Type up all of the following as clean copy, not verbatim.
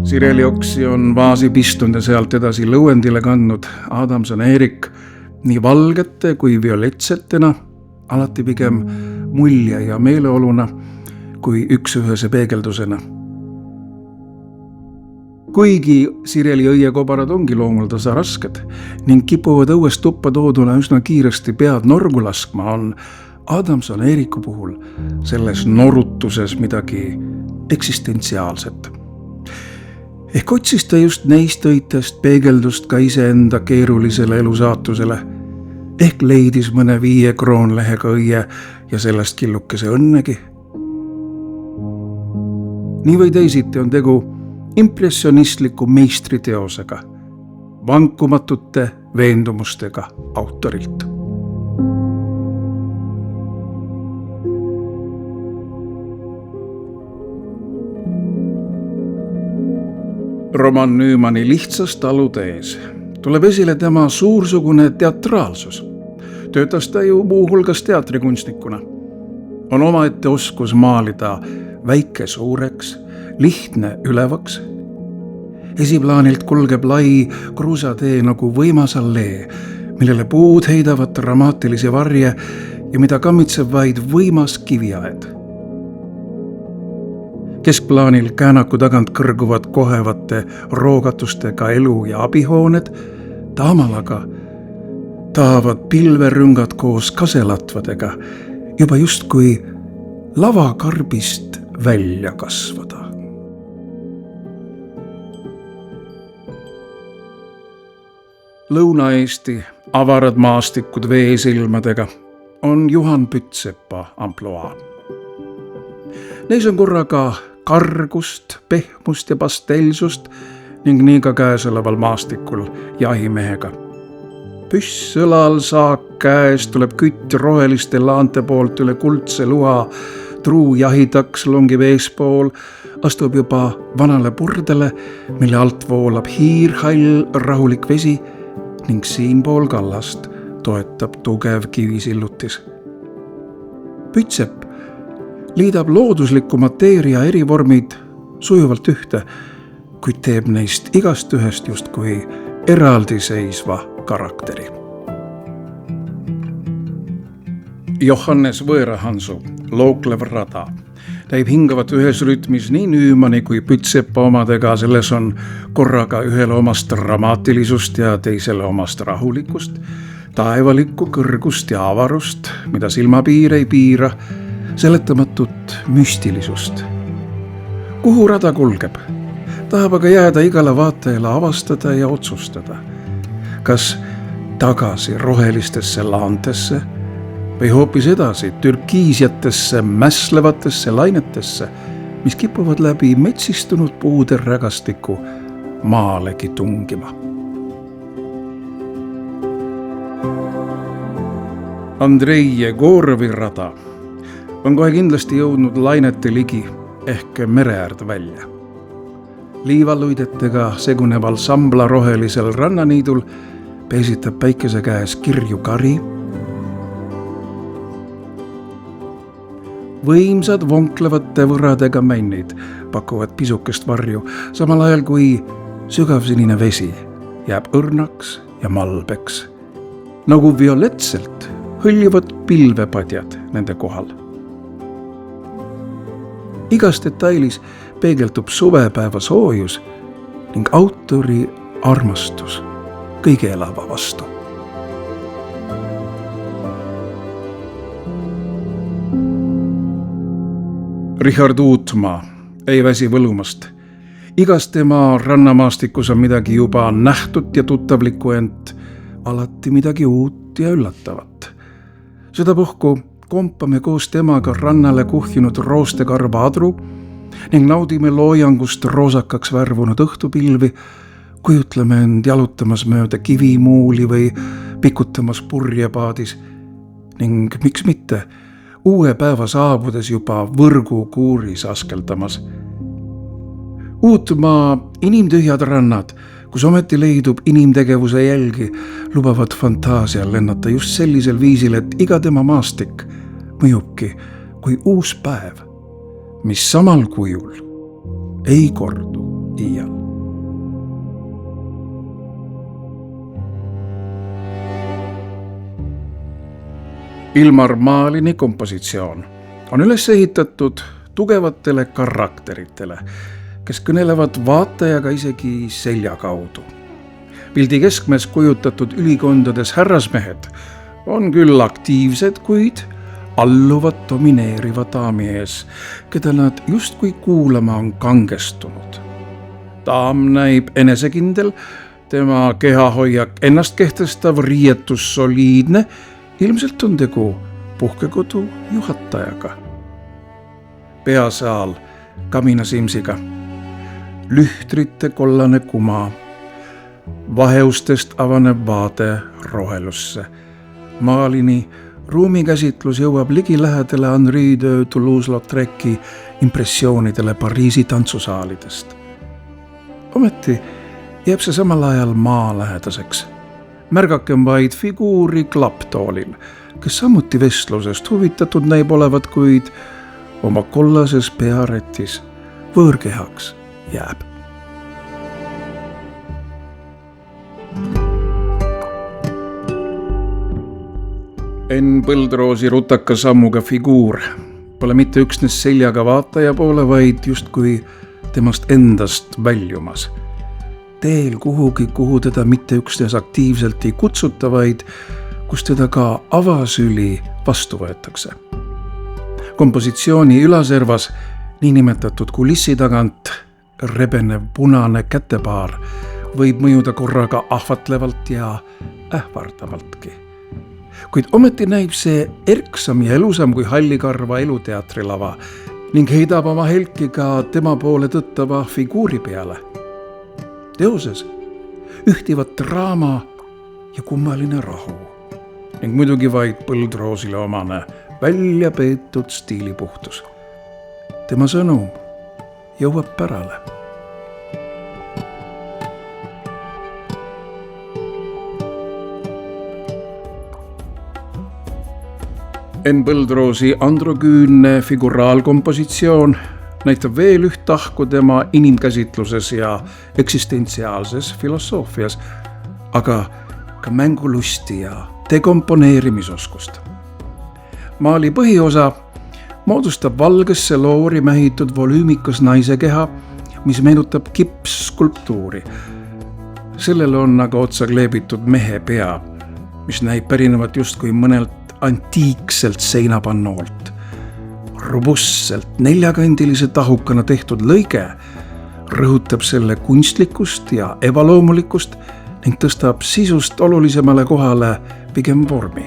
Sirelioksi on vaasi pistunud ja sealt edasi lõuendile kandnud Adamson-Erik nii valgete kui violetsetena, alati pigem mulje ja meeleoluna kui üksühese peegeldusena. Kuigi Sireli õiekobarad ongi loomultasa rasked ning kipuvad õuest tuppa tooduna üsna kiiresti pead norgu laskma, on Adamson-Eriku puhul selles norutuses midagi eksistentsiaalset. Ehk otsis ta just neist õitest peegeldust ka iseenda keerulisele elusaatusele. Ehk leidis mõne 5 kroonlehega õie ja sellest killukese õnnegi. Nii või teisiti on tegu impressionistliku meistriteosega, vankumatute veendumustega autorilt. Roman Nüümanni Lihtsast talutees tuleb esile tema suursugune teatraalsus. Töötas ta ju muu hulgas teatrikunstnikuna. On omaette oskus maalida väike suureks, lihtne ülevaks. Esiplaanilt kulgeb lai kruusatee nagu võimas allee, millele puud heidavad dramaatilisi varje ja mida kammitseb vaid võimas kiviaed. Keskplaanil käänaku tagant kõrguvad kohevate roogatustega elu- ja abihooned, taamal aga tahavad pilverüngad koos kaselatvadega juba justkui lavakarbist välja kasvada. Lõuna-Eesti avarad maastikud veesilmadega on Juhan Pütsepa ampluaa. Neis on korraga kargust, pehmust ja pastellsust ning nii ka käesoleval maastikul jahimehega. Püss õlal, saak käes, tuleb kütt roheliste laante poolt üle kuldse luha, truu jahitaks longib eespool, astub juba vanale purdele, mille alt voolab hiirhall rahulik vesi ning siinpool kallast toetab tugev kivisillutis. Pütsep liidab loodusliku mateeria erivormid sujuvalt ühte, kuid teeb neist igast ühest justkui eraldiseisva karakteri. Johannes Võõrahansu Looklev rada täib hingavat ühes rütmis nii Nüümanni kui Pütsepa omadega, selles on korraga ühele omast dramaatilisust ja teisele omast rahulikust, taevalikku kõrgust ja avarust, mida silmapiir ei piira, seletamatut müstilisust. Kuhu rada kulgeb? Tahab aga jääda igale vaatajale avastada ja otsustada. Kas tagasi rohelistesse laantesse või hoopis edasi türkiisjatesse mäslevatesse lainetesse, mis kipuvad läbi metsistunud puude rägastiku maalegi tungima. Andrei Jegorovi rada on kohe kindlasti jõudnud lainete ligi ehk mereäärde välja. Liivaluidetega seguneval sambla rohelisel rannaniidul peesitab päikese käes kirju kari. Võimsad vonklevate võradega männid pakuvad pisukest varju, samal ajal kui sügavsinine vesi jääb õrnaks ja malbeks. Nagu violetselt hõljuvad pilvepadjad nende kohal. Igas detailis peegeldub suvepäeva soojus ning autori armastus kõige elava vastu. Richard Uutmaa ei väsi võlumast. Igas tema rannamaastikus on midagi juba nähtud ja tuttavlikku, ent alati midagi uut ja üllatavat. Sedapuhku kompame koos temaga rannale kuhjunud roostekarva adru ning naudime loojangust roosakaks värvunud õhtupilvi, kujutleme end jalutamas mööda kivimuuli või pikutamas purjepaadis ning miks mitte uue päeva saabudes juba võrgukuuris askeldamas. Uutmaa inimtühjad rannad, kus ometi leidub inimtegevuse jälgi, lubavad fantaasial lennata just sellisel viisil, et iga tema maastik mõjubki kui uus päev, mis samal kujul ei kordu. iial. Ilmar Maalini kompositsioon on üles ehitatud tugevatele karakteritele, kes kõnelevad vaatajaga isegi selja kaudu. Pildi keskmes kujutatud ülikondades härrasmehed on küll aktiivsed, kuid alluvad domineeriva daami ees, keda nad justkui kuulama on kangestunud. Daam näib enesekindel, tema kehahoiak ennast kehtestav, riietus soliidne, ilmselt on tegu puhkekodu juhatajaga. Peasaal kaminasimsiga, lühtrite kollane kuma, vaheustest avaneb vaade rohelusse. Maalini ruumikäsitlus jõuab ligilähedale Henri de Toulouse-Lautrec'i impressioonidele Pariisi tantsusaalidest. Ometi jääb see samal ajal maalähedaseks. Märgakem vaid figuuri klapptoolil, kes samuti vestlusest huvitatud näib olevat, kuid oma kollases pearätis võõrkehaks jääb. Enn Põldroosi rutaka sammuga figuur pole mitte üksnes seljaga vaataja poole, vaid justkui temast endast väljumas. Teel kuhugi, kuhu teda mitte üksnes aktiivselt ei kutsuta, vaid kus teda ka avasüli vastu võetakse. Kompositsiooni ülaservas niinimetatud kulissi tagant rebenev punane kätepaar võib mõjuda korraga ahvatlevalt ja ähvardavaltki. Kuid ometi näib see erksam ja elusam kui Hallikarva eluteatrilava ning heidab oma helki ka tema poole tõttava figuuri peale. Teoses ühtivad draama ja kummaline rahu ning muidugi vaid Põldroosile omane välja peetud stiilipuhtus. Tema sõnum jõuab pärale. Enn Põldroosi androgüünne figuraalkompositsioon näitab veel üht tahku tema inimkäsitluses ja eksistentsiaalses filosoofias, aga ka mängulusti ja dekomponeerimisoskust. Maali põhiosa moodustab valgesse loori mähitud volüümikas naise keha, mis meenutab kipsskulptuuri. Sellel on aga otsa kleebitud mehe pea, mis näib pärinevat justkui mõnelt antiikselt seinapannoolt. Robustselt neljakandilise tahukana tehtud lõige rõhutab selle kunstlikkust ja ebaloomulikkust ning tõstab sisust olulisemale kohale pigem vormi.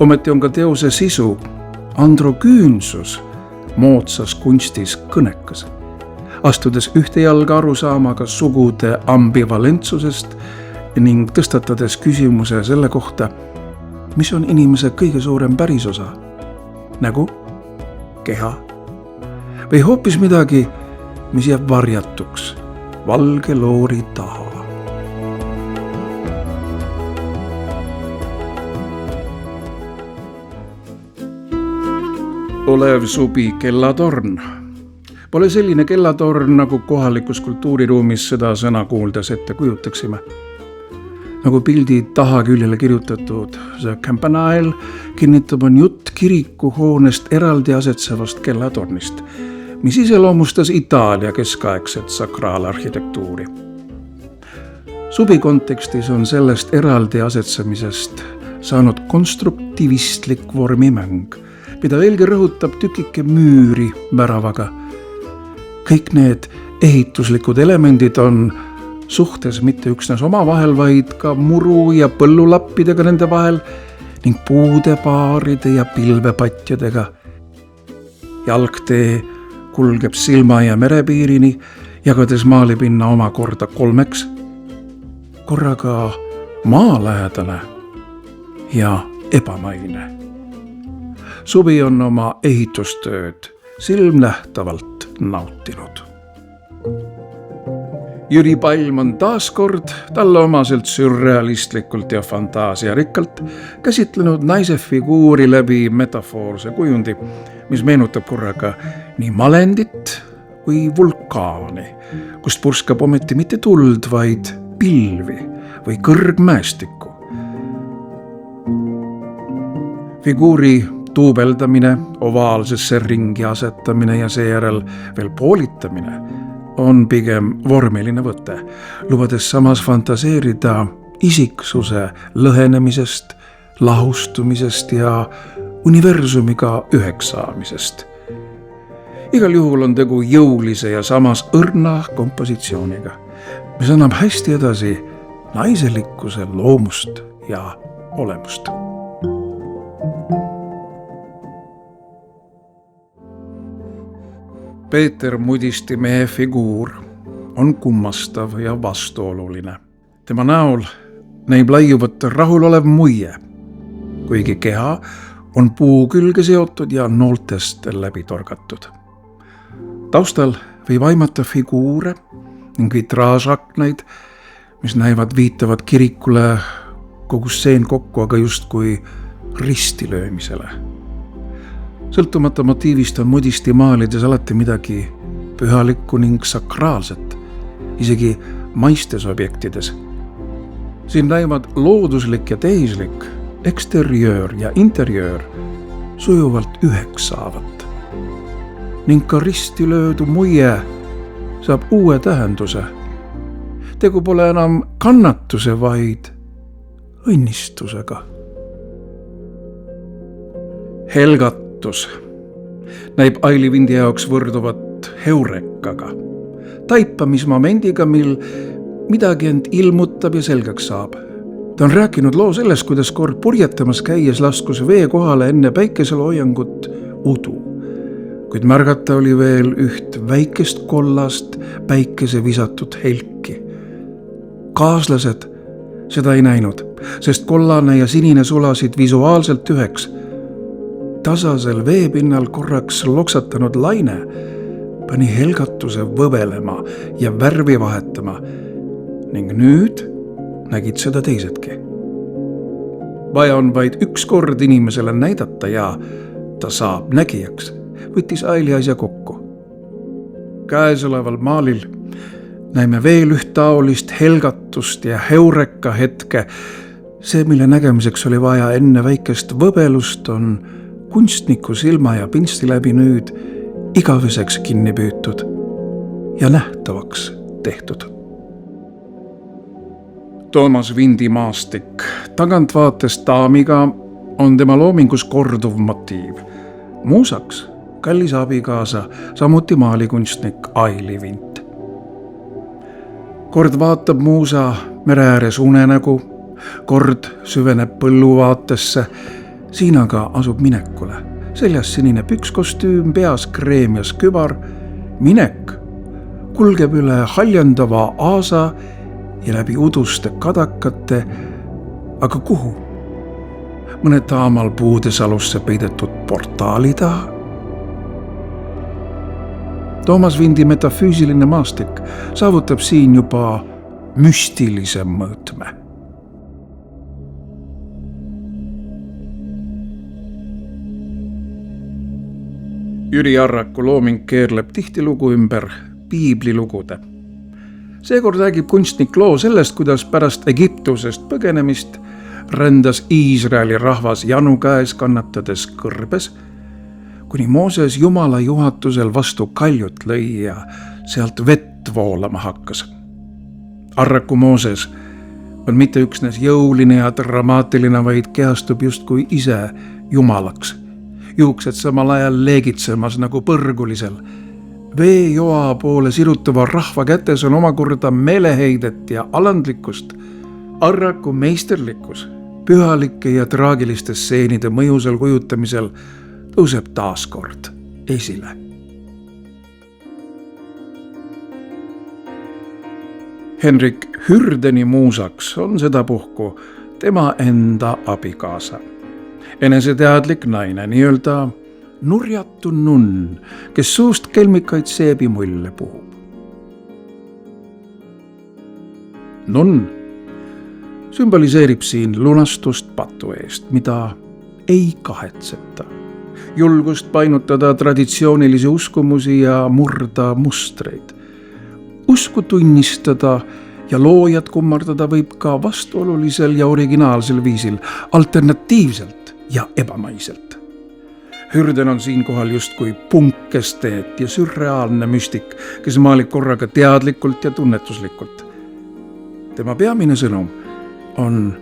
Ometi on ka teose sisu, androgüünsus, moodsas kunstis kõnekas. Astudes ühte jalga arusaamaga sugude ambivalentsusest ning tõstatades küsimuse selle kohta, mis on inimese kõige suurem pärisosa, nägu, keha või hoopis midagi, mis jääb varjatuks valge loori taha. Olev Subi kellatorn pole selline kellatorn, nagu kohalikus kultuuriruumis seda sõna kuuldes ette kujutaksime. Nagu pildi tahaküljele kirjutatud The Campanile kinnitab, on jutt kirikuhoonest eraldi asetsevast kellatornist, mis iseloomustas Itaalia keskaegset sakraalarhitektuuri. Subi kontekstis on sellest eraldi asetsemisest saanud konstruktivistlik vormimäng, mida veelgi rõhutab tükike müüri väravaga. Kõik need ehituslikud elemendid on suhtes mitte üksnes omavahel, vaid ka muru ja põllulappidega nende vahel ning puude paaride ja pilvepatjadega. Jalgtee kulgeb silma ja merepiirini, jagades maalipinna omakorda kolmeks, korraga maalähedane ja ebamaine. Subi on oma ehitustööd silmnähtavalt nautinud. Jüri Palm on taaskord talle omaselt sürrealistlikult ja fantaasiarikkalt käsitlenud naise figuuri läbi metafoorse kujundi, mis meenutab korraga nii malendit või vulkaani, kust purskab ometi mitte tuld, vaid pilvi või kõrgmäestikku. Figuuri tuubeldamine, ovaalsesse ringi asetamine ja seejärel veel poolitamine on pigem vormiline võte, lubades samas fantaseerida isiksuse lõhenemisest, lahustumisest ja universumiga üheks saamisest. Igal juhul on tegu jõulise ja samas õrna kompositsiooniga, mis annab hästi edasi naiselikkuse loomust ja olemust. Peeter Mudiste mehe figuur on kummastav ja vastuoluline. Tema näol näib laiuvat rahulolev muie, kuigi keha on puu külge seotud ja nooltest läbi torgatud. Taustal võib aimata figuure ning vitraažaknaid, mis näivad viitavat kirikule kogu stseen kokku, aga justkui ristilöömisele. Sõltumata motiivist on Mudiste maalides alati midagi pühalikku ning sakraalset, isegi maistes objektides. Siin näivad looduslik ja tehislik, eksterjöör ja interjöör sujuvalt üheks saavat. Ning ka risti löödu muie saab uue tähenduse. Tegu pole enam kannatuse, vaid õnnistusega. Helgatus näib Aili Vindi jaoks võrduvat heurekaga, taipamismomendiga, mil midagi end ilmutab ja selgeks saab. Ta on rääkinud loo sellest, kuidas kord purjetamas käies laskus vee kohale enne päikeseloojangut udu, kuid märgata oli veel üht väikest kollast päikese visatud helki. Kaaslased seda ei näinud, sest kollane ja sinine sulasid visuaalselt üheks. Tasasel veepinnal korraks loksatanud laine pani helgatuse võbelema ja värvi vahetama ning nüüd nägid seda teisedki. Vaja on vaid üks kord inimesele näidata ja ta saab nägijaks, võttis Aili asja kokku. Käesoleval maalil näeme veel üht taolist helgatust ja heureka hetke. See, mille nägemiseks oli vaja enne väikest võbelust, on kunstniku silma ja pinsti läbi nüüd igaveseks kinni püütud ja nähtavaks tehtud. Toomas Vindi maastik tagantvaates daamiga on tema loomingus korduv motiiv. Muusaks kallis abikaasa, samuti maalikunstnik Aili Vint. Kord vaatab muusa mere ääres unenägu, kord süveneb põlluvaatesse, siin aga asub minekule. Seljas sinine pükskostüüm, peas kreemias kübar. Minek kulgeb üle haljandava aasa ja läbi uduste kadakate, aga kuhu? Mõne taamal puudes alusse peidetud portaali taha? Toomas Vindi metafüüsiline maastik saavutab siin juba müstilise mõõtme. Jüri Arraku looming keerleb tihtilugu ümber piiblilugude. Seekord räägib kunstnik loo sellest, kuidas pärast Egiptusest põgenemist rändas Iisraeli rahvas janu käes kannatades kõrbes, kuni Mooses Jumala juhatusel vastu kaljut lõi ja sealt vett voolama hakkas. Arraku Mooses on mitte üksnes jõuline ja dramaatiline, vaid kehastub justkui ise jumalaks. Juuksed samal ajal leegitsemas nagu põrgulisel. Veejoa poole sirutava rahva kätes on omakorda meeleheidet ja alandlikkust. Arraku meisterlikkus pühalike ja traagiliste stseenide mõjusel kujutamisel tõuseb taaskord esile. Henrik Hürdeni muusaks on sedapuhku tema enda abikaasa. Eneseteadlik naine, nii-öelda nurjatu nunn, kes suust kelmikaid seebimulle puhub. Nunn sümboliseerib siin lunastust patu eest, mida ei kahetseta. julgust painutada traditsioonilisi uskumusi ja murda mustreid. Usku tunnistada ja loojat kummardada võib ka vastuolulisel ja originaalsel viisil, alternatiivselt ja ebamaiselt. Hürden on siinkohal justkui punkesteet ja sürreaalne müstik, kes maalib korraga teadlikult ja tunnetuslikult. Tema peamine sõnum on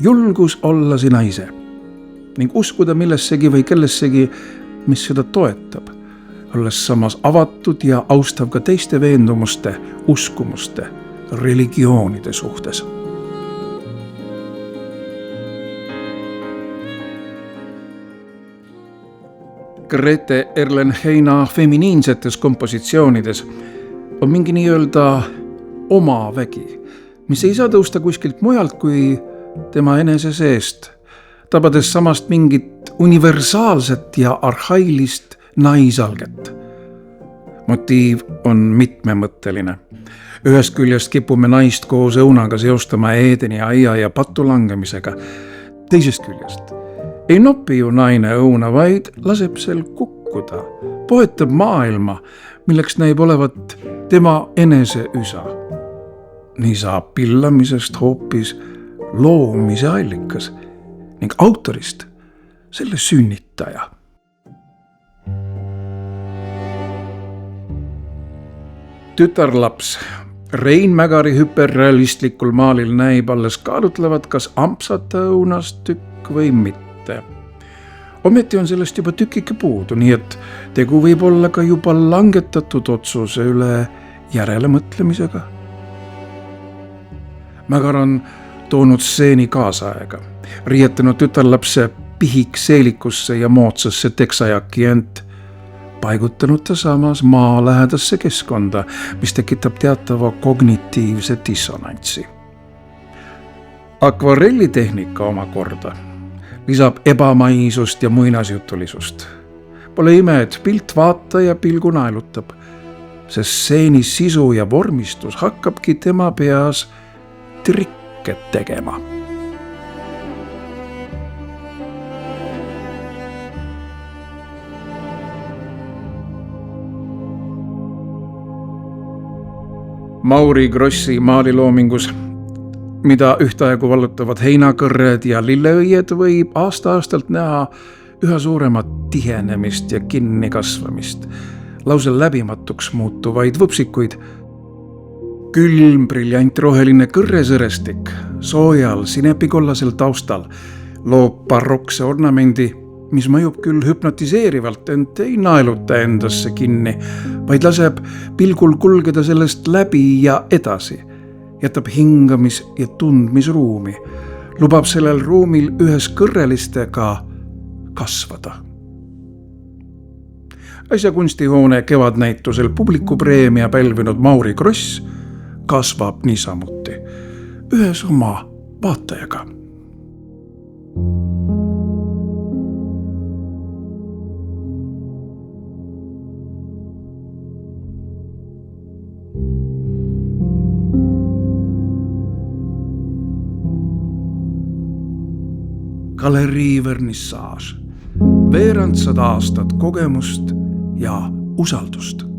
julgus olla sina ise ning uskuda millessegi või kellessegi, mis seda toetab, olles samas avatud ja austav ka teiste veendumuste, uskumuste, religioonide suhtes. Grete Erlenheina feminiinsetes kompositsioonides on mingi nii-öelda oma vägi, mis ei saa tõusta kuskilt mujalt kui tema enese seest, tabades samast mingit universaalset ja arhailist naisalget. Motiiv on mitmemõtteline. Ühest küljest kipume naist koos õunaga seostama Eedeni aia ja patu langemisega. Teisest küljest ei nopi ju naine õuna, vaid laseb sel kukkuda, poetab maailma, milleks näib olevat tema enese üsa. Nii saab pillamisest hoopis loomise allikas ning autorist selle sünnitaja. Tütarlaps Rein Mägari hüperrealistlikul maalil näib alles kaalutlevat, kas ampsata õunast tükk või mitte. Ometi on sellest juba tükike puudu, nii et tegu võib olla ka juba langetatud otsuse üle järelemõtlemisega. Mägar on toonud stseeni kaasaega, riietanud tütarlapse pihikseelikusse ja moodsasse teksajaki, ent paigutanud ta samas maalähedasse keskkonda, mis tekitab teatava kognitiivse dissonantsi. Akvarellitehnika omakorda lisab ebamaisust ja muinasjutulisust. Pole ime, et pilt vaataja pilgu naelutab, sest stseeni sisu ja vormistus hakkabki tema peas trikke tegema. Mauri Grossi maaliloomingus, mida ühtaegu vallutavad heinakõrred ja lilleõied, võib aasta-aastalt näha üha suuremat tihenemist ja kinni kasvamist, lause läbimatuks muutuvaid võpsikuid. Külm briljantroheline kõrresõrestik soojal sinepikollasel taustal loob barokse ornamendi, mis mõjub küll hüpnotiseerivalt, ent ei naeluta endasse kinni, vaid laseb pilgul kulgeda sellest läbi ja edasi, jätab hingamis- ja tundmisruumi, lubab sellel ruumil ühes kõrrelistega kasvada. Äsja kunstihoone kevadnäitusel publikupreemia pälvinud Mauri Gross kasvab niisamuti, ühes oma vaatajaga. Galerii vernissaaž, veerandsada aastat kogemust ja usaldust.